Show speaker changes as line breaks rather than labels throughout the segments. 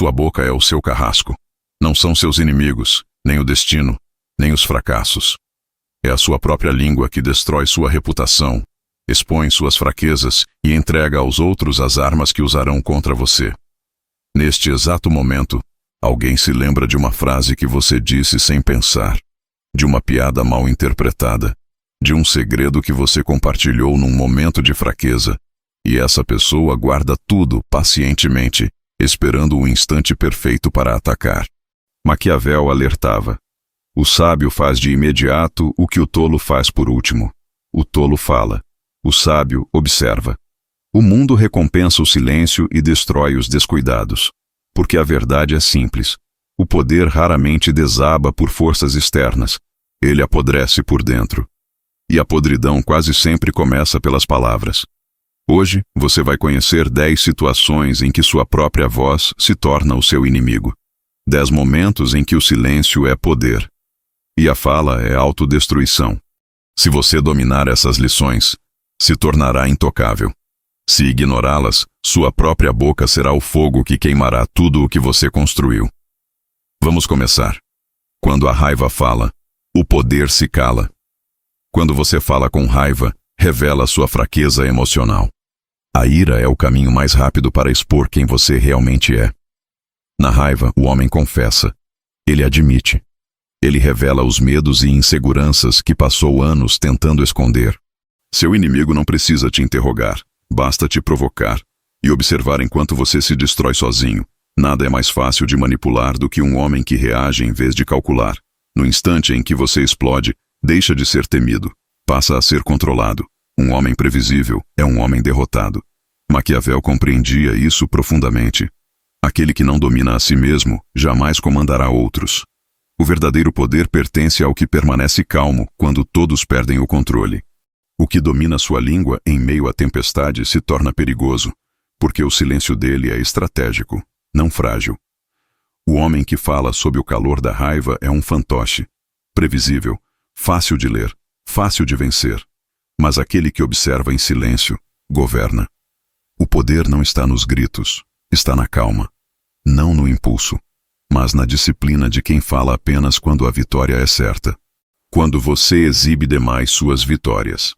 Sua boca é o seu carrasco. Não são seus inimigos, nem o destino, nem os fracassos. É a sua própria língua que destrói sua reputação, expõe suas fraquezas e entrega aos outros as armas que usarão contra você. Neste exato momento, alguém se lembra de uma frase que você disse sem pensar, de uma piada mal interpretada, de um segredo que você compartilhou num momento de fraqueza, e essa pessoa guarda tudo pacientemente, esperando o instante perfeito para atacar. Maquiavel alertava: o sábio faz de imediato o que o tolo faz por último. O tolo fala, o sábio observa. O mundo recompensa o silêncio e destrói os descuidados. Porque a verdade é simples. O poder raramente desaba por forças externas. Ele apodrece por dentro. E a podridão quase sempre começa pelas palavras. Hoje, você vai conhecer 10 situações em que sua própria voz se torna o seu inimigo. 10 momentos em que o silêncio é poder. E a fala é autodestruição. Se você dominar essas lições, se tornará intocável. Se ignorá-las, sua própria boca será o fogo que queimará tudo o que você construiu. Vamos começar. Quando a raiva fala, o poder se cala. Quando você fala com raiva, revela sua fraqueza emocional. A ira é o caminho mais rápido para expor quem você realmente é. Na raiva, o homem confessa. Ele admite. Ele revela os medos e inseguranças que passou anos tentando esconder. Seu inimigo não precisa te interrogar. Basta te provocar e observar enquanto você se destrói sozinho. Nada é mais fácil de manipular do que um homem que reage em vez de calcular. No instante em que você explode, deixa de ser temido. Passa a ser controlado. Um homem previsível é um homem derrotado. Maquiavel compreendia isso profundamente. Aquele que não domina a si mesmo jamais comandará outros. O verdadeiro poder pertence ao que permanece calmo quando todos perdem o controle. O que domina sua língua em meio à tempestade se torna perigoso, porque o silêncio dele é estratégico, não frágil. O homem que fala sob o calor da raiva é um fantoche, previsível, fácil de ler, fácil de vencer. Mas aquele que observa em silêncio, governa. O poder não está nos gritos, está na calma. Não no impulso, mas na disciplina de quem fala apenas quando a vitória é certa. Quando você exibe demais suas vitórias.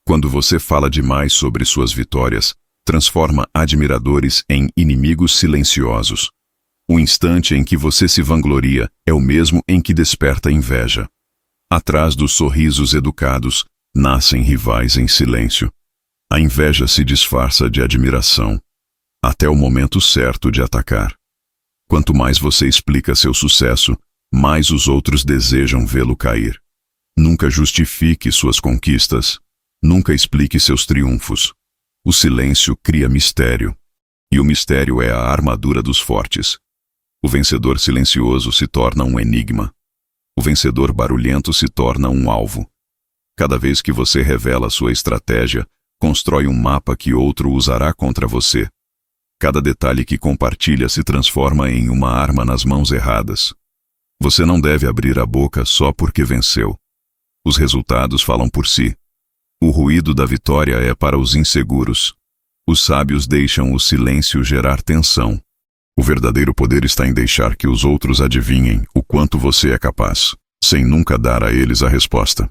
Quando você fala demais sobre suas vitórias, transforma admiradores em inimigos silenciosos. O instante em que você se vangloria é o mesmo em que desperta inveja. Atrás dos sorrisos educados, nascem rivais em silêncio. A inveja se disfarça de admiração, até o momento certo de atacar. Quanto mais você explica seu sucesso, mais os outros desejam vê-lo cair. Nunca justifique suas conquistas. Nunca explique seus triunfos. O silêncio cria mistério. E o mistério é a armadura dos fortes. O vencedor silencioso se torna um enigma. O vencedor barulhento se torna um alvo. Cada vez que você revela sua estratégia, constrói um mapa que outro usará contra você. Cada detalhe que compartilha se transforma em uma arma nas mãos erradas. Você não deve abrir a boca só porque venceu. Os resultados falam por si. O ruído da vitória é para os inseguros. Os sábios deixam o silêncio gerar tensão. O verdadeiro poder está em deixar que os outros adivinhem o quanto você é capaz, sem nunca dar a eles a resposta.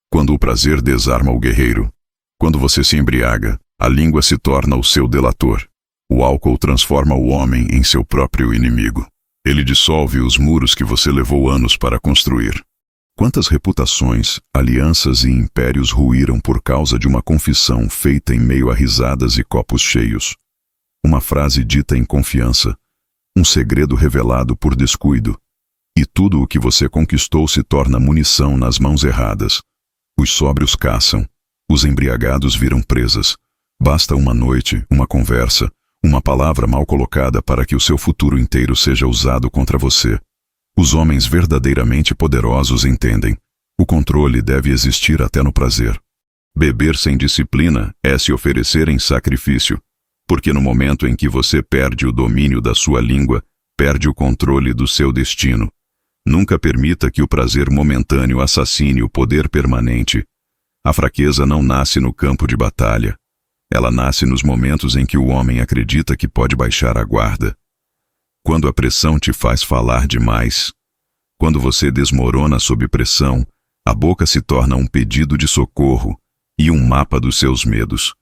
Quando o prazer desarma o guerreiro. Quando você se embriaga, a língua se torna o seu delator. O álcool transforma o homem em seu próprio inimigo. Ele dissolve os muros que você levou anos para construir. Quantas reputações, alianças e impérios ruíram por causa de uma confissão feita em meio a risadas e copos cheios? Uma frase dita em confiança, um segredo revelado por descuido. E tudo o que você conquistou se torna munição nas mãos erradas. Os sóbrios caçam, os embriagados viram presas. Basta uma noite, uma conversa, uma palavra mal colocada para que o seu futuro inteiro seja usado contra você. Os homens verdadeiramente poderosos entendem. O controle deve existir até no prazer. Beber sem disciplina é se oferecer em sacrifício, porque no momento em que você perde o domínio da sua língua, perde o controle do seu destino. Nunca permita que o prazer momentâneo assassine o poder permanente. A fraqueza não nasce no campo de batalha. Ela nasce nos momentos em que o homem acredita que pode baixar a guarda. Quando a pressão te faz falar demais, quando você desmorona sob pressão, a boca se torna um pedido de socorro e um mapa dos seus medos.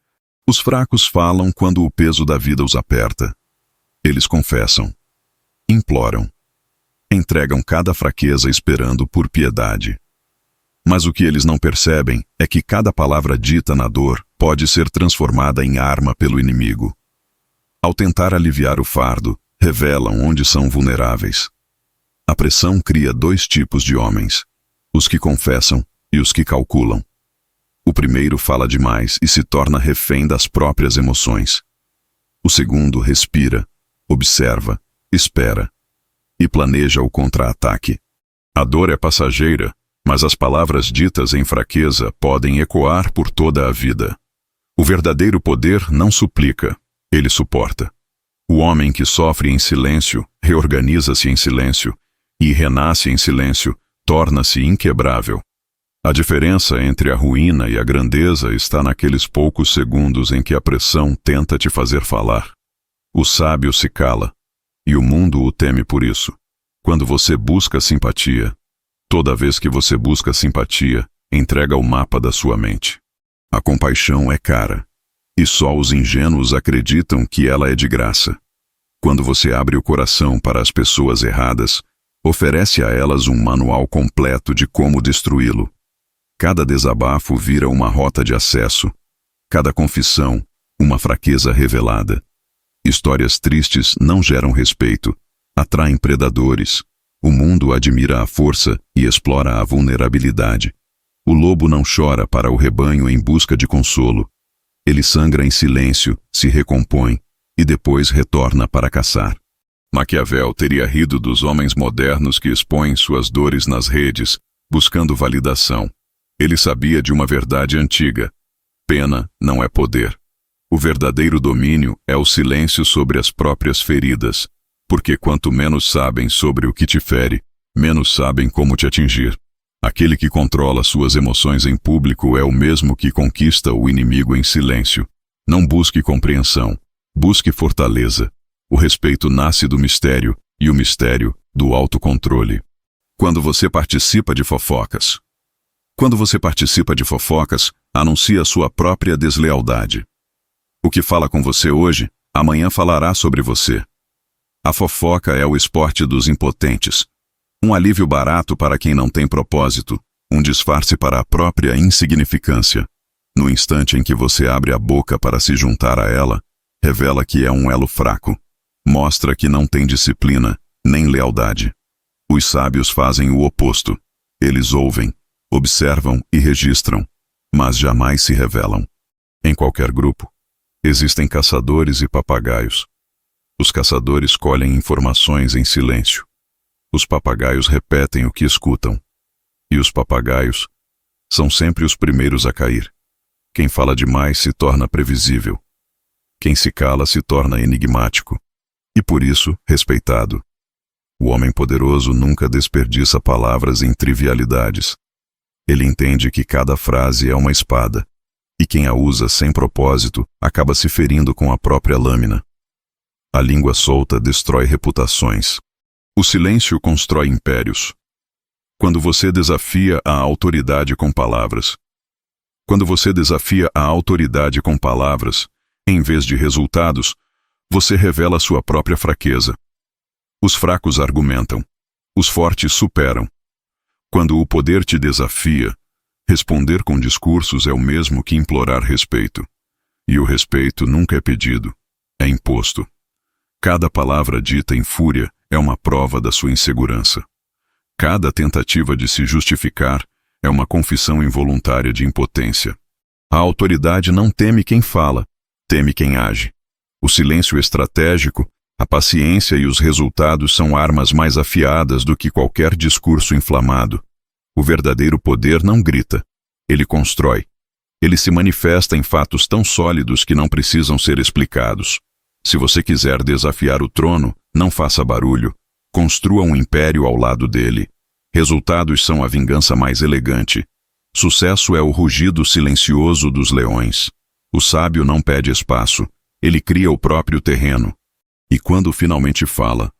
Os fracos falam quando o peso da vida os aperta. Eles confessam, imploram, entregam cada fraqueza esperando por piedade. Mas o que eles não percebem é que cada palavra dita na dor pode ser transformada em arma pelo inimigo. Ao tentar aliviar o fardo, revelam onde são vulneráveis. A pressão cria dois tipos de homens: os que confessam e os que calculam. O primeiro fala demais e se torna refém das próprias emoções. O segundo respira, observa, espera e planeja o contra-ataque. A dor é passageira, mas as palavras ditas em fraqueza podem ecoar por toda a vida. O verdadeiro poder não suplica, ele suporta. O homem que sofre em silêncio, reorganiza-se em silêncio e renasce em silêncio, torna-se inquebrável. A diferença entre a ruína e a grandeza está naqueles poucos segundos em que a pressão tenta te fazer falar. O sábio se cala, e o mundo o teme por isso. Quando você busca simpatia, toda vez que você busca simpatia, entrega o mapa da sua mente. A compaixão é cara, e só os ingênuos acreditam que ela é de graça. Quando você abre o coração para as pessoas erradas, oferece a elas um manual completo de como destruí-lo. Cada desabafo vira uma rota de acesso, cada confissão, uma fraqueza revelada. Histórias tristes não geram respeito, atraem predadores. O mundo admira a força e explora a vulnerabilidade. O lobo não chora para o rebanho em busca de consolo. Ele sangra em silêncio, se recompõe e depois retorna para caçar. Maquiavel teria rido dos homens modernos que expõem suas dores nas redes, buscando validação. Ele sabia de uma verdade antiga: pena não é poder. O verdadeiro domínio é o silêncio sobre as próprias feridas, porque quanto menos sabem sobre o que te fere, menos sabem como te atingir. Aquele que controla suas emoções em público é o mesmo que conquista o inimigo em silêncio. Não busque compreensão, busque fortaleza. O respeito nasce do mistério e o mistério do autocontrole. Quando você participa de fofocas. Quando você participa de fofocas, anuncia sua própria deslealdade. O que fala com você hoje, amanhã falará sobre você. A fofoca é o esporte dos impotentes. Um alívio barato para quem não tem propósito, um disfarce para a própria insignificância. No instante em que você abre a boca para se juntar a ela, revela que é um elo fraco. Mostra que não tem disciplina, nem lealdade. Os sábios fazem o oposto. Eles ouvem, observam e registram, mas jamais se revelam. Em qualquer grupo, existem caçadores e papagaios. Os caçadores colhem informações em silêncio. Os papagaios repetem o que escutam. E os papagaios são sempre os primeiros a cair. Quem fala demais se torna previsível. Quem se cala se torna enigmático. E por isso, respeitado. O homem poderoso nunca desperdiça palavras em trivialidades. Ele entende que cada frase é uma espada, e quem a usa sem propósito acaba se ferindo com a própria lâmina. A língua solta destrói reputações. O silêncio constrói impérios. Quando você desafia a autoridade com palavras. Quando você desafia a autoridade com palavras, em vez de resultados, você revela sua própria fraqueza. Os fracos argumentam. Os fortes superam. Quando o poder te desafia, responder com discursos é o mesmo que implorar respeito. E o respeito nunca é pedido, é imposto. Cada palavra dita em fúria é uma prova da sua insegurança. Cada tentativa de se justificar é uma confissão involuntária de impotência. A autoridade não teme quem fala, teme quem age. O silêncio estratégico, a paciência e os resultados são armas mais afiadas do que qualquer discurso inflamado. O verdadeiro poder não grita, ele constrói. Ele se manifesta em fatos tão sólidos que não precisam ser explicados. Se você quiser desafiar o trono, não faça barulho. Construa um império ao lado dele. Resultados são a vingança mais elegante. Sucesso é o rugido silencioso dos leões. O sábio não pede espaço, ele cria o próprio terreno. E quando finalmente fala,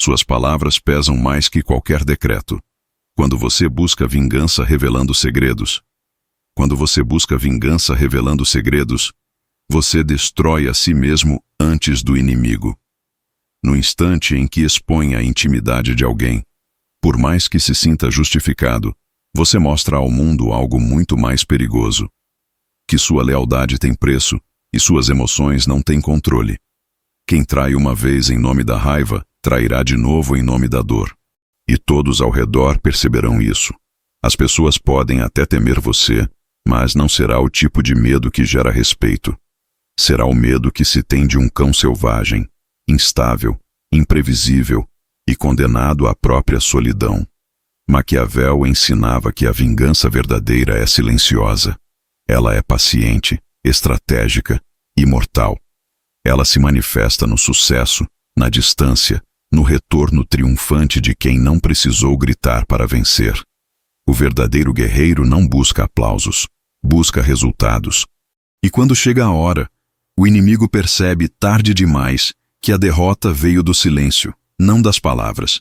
Suas palavras pesam mais que qualquer decreto. Quando você busca vingança revelando segredos, você destrói a si mesmo antes do inimigo. No instante em que expõe a intimidade de alguém, por mais que se sinta justificado, você mostra ao mundo algo muito mais perigoso: que sua lealdade tem preço e suas emoções não têm controle. Quem trai uma vez em nome da raiva, trairá de novo em nome da dor. E todos ao redor perceberão isso. As pessoas podem até temer você, mas não será o tipo de medo que gera respeito. Será o medo que se tem de um cão selvagem, instável, imprevisível e condenado à própria solidão. Maquiavel ensinava que a vingança verdadeira é silenciosa. Ela é paciente, estratégica e mortal. Ela se manifesta no sucesso, na distância, no retorno triunfante de quem não precisou gritar para vencer. O verdadeiro guerreiro não busca aplausos, busca resultados. E quando chega a hora, o inimigo percebe tarde demais que a derrota veio do silêncio, não das palavras.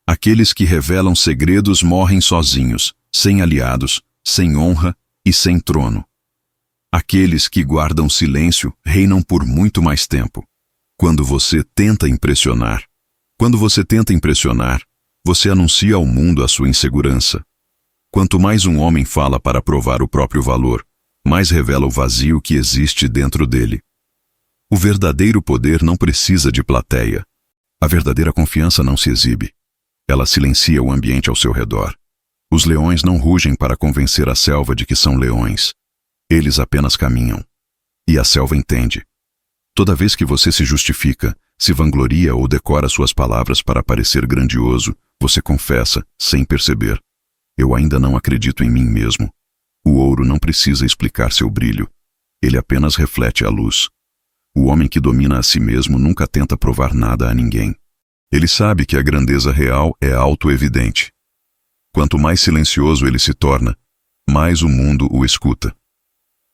Aqueles que revelam segredos morrem sozinhos, sem aliados, sem honra e sem trono. Aqueles que guardam silêncio reinam por muito mais tempo. Quando você tenta impressionar, você anuncia ao mundo a sua insegurança. Quanto mais um homem fala para provar o próprio valor, mais revela o vazio que existe dentro dele. O verdadeiro poder não precisa de plateia. A verdadeira confiança não se exibe. Ela silencia o ambiente ao seu redor. Os leões não rugem para convencer a selva de que são leões. Eles apenas caminham. E a selva entende. Toda vez que você se justifica, se vangloria ou decora suas palavras para parecer grandioso, você confessa, sem perceber: eu ainda não acredito em mim mesmo. O ouro não precisa explicar seu brilho. Ele apenas reflete a luz. O homem que domina a si mesmo nunca tenta provar nada a ninguém. Ele sabe que a grandeza real é auto-evidente. Quanto mais silencioso ele se torna, mais o mundo o escuta.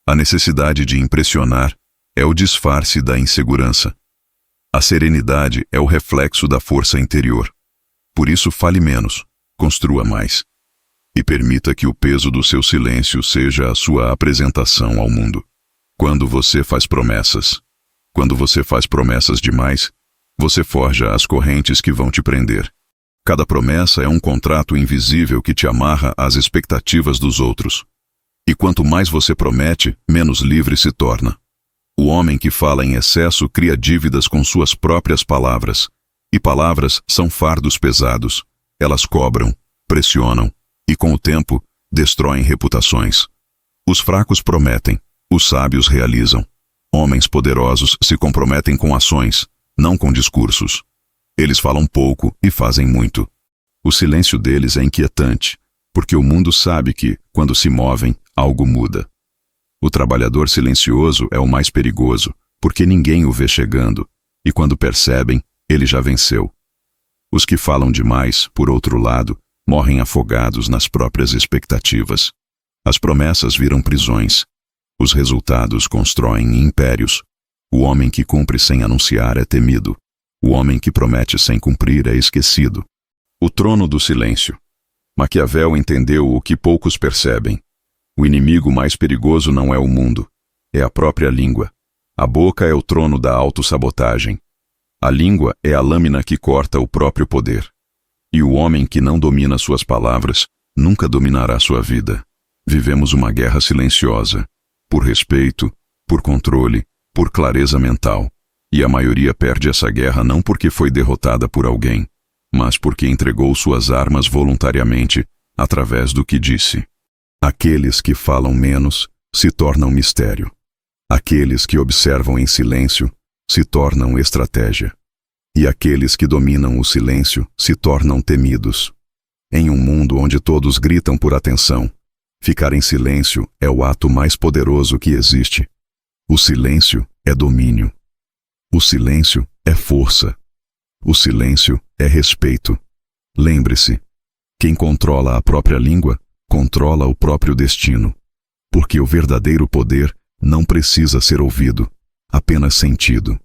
A necessidade de impressionar é o disfarce da insegurança. A serenidade é o reflexo da força interior. Por isso, fale menos, construa mais. E permita que o peso do seu silêncio seja a sua apresentação ao mundo. Quando você faz promessas demais, você forja as correntes que vão te prender. Cada promessa é um contrato invisível que te amarra às expectativas dos outros. E quanto mais você promete, menos livre se torna. O homem que fala em excesso cria dívidas com suas próprias palavras. E palavras são fardos pesados. Elas cobram, pressionam e, com o tempo, destroem reputações. Os fracos prometem, os sábios realizam. Homens poderosos se comprometem com ações, não com discursos. Eles falam pouco e fazem muito. O silêncio deles é inquietante, porque o mundo sabe que, quando se movem, algo muda. O trabalhador silencioso é o mais perigoso, porque ninguém o vê chegando, e quando percebem, ele já venceu. Os que falam demais, por outro lado, morrem afogados nas próprias expectativas. As promessas viram prisões. Os resultados constroem impérios. O homem que cumpre sem anunciar é temido. O homem que promete sem cumprir é esquecido. O trono do silêncio. Maquiavel entendeu o que poucos percebem. O inimigo mais perigoso não é o mundo, é a própria língua. A boca é o trono da autossabotagem. A língua é a lâmina que corta o próprio poder. E o homem que não domina suas palavras nunca dominará sua vida. Vivemos uma guerra silenciosa, por respeito, por controle, por clareza mental. E a maioria perde essa guerra não porque foi derrotada por alguém, mas porque entregou suas armas voluntariamente através do que disse. Aqueles que falam menos se tornam mistério. Aqueles que observam em silêncio se tornam estratégia. E aqueles que dominam o silêncio se tornam temidos. Em um mundo onde todos gritam por atenção, ficar em silêncio é o ato mais poderoso que existe. O silêncio é domínio. O silêncio é força. O silêncio é respeito. Lembre-se, quem controla a própria língua, controla o próprio destino. Porque o verdadeiro poder não precisa ser ouvido, apenas sentido.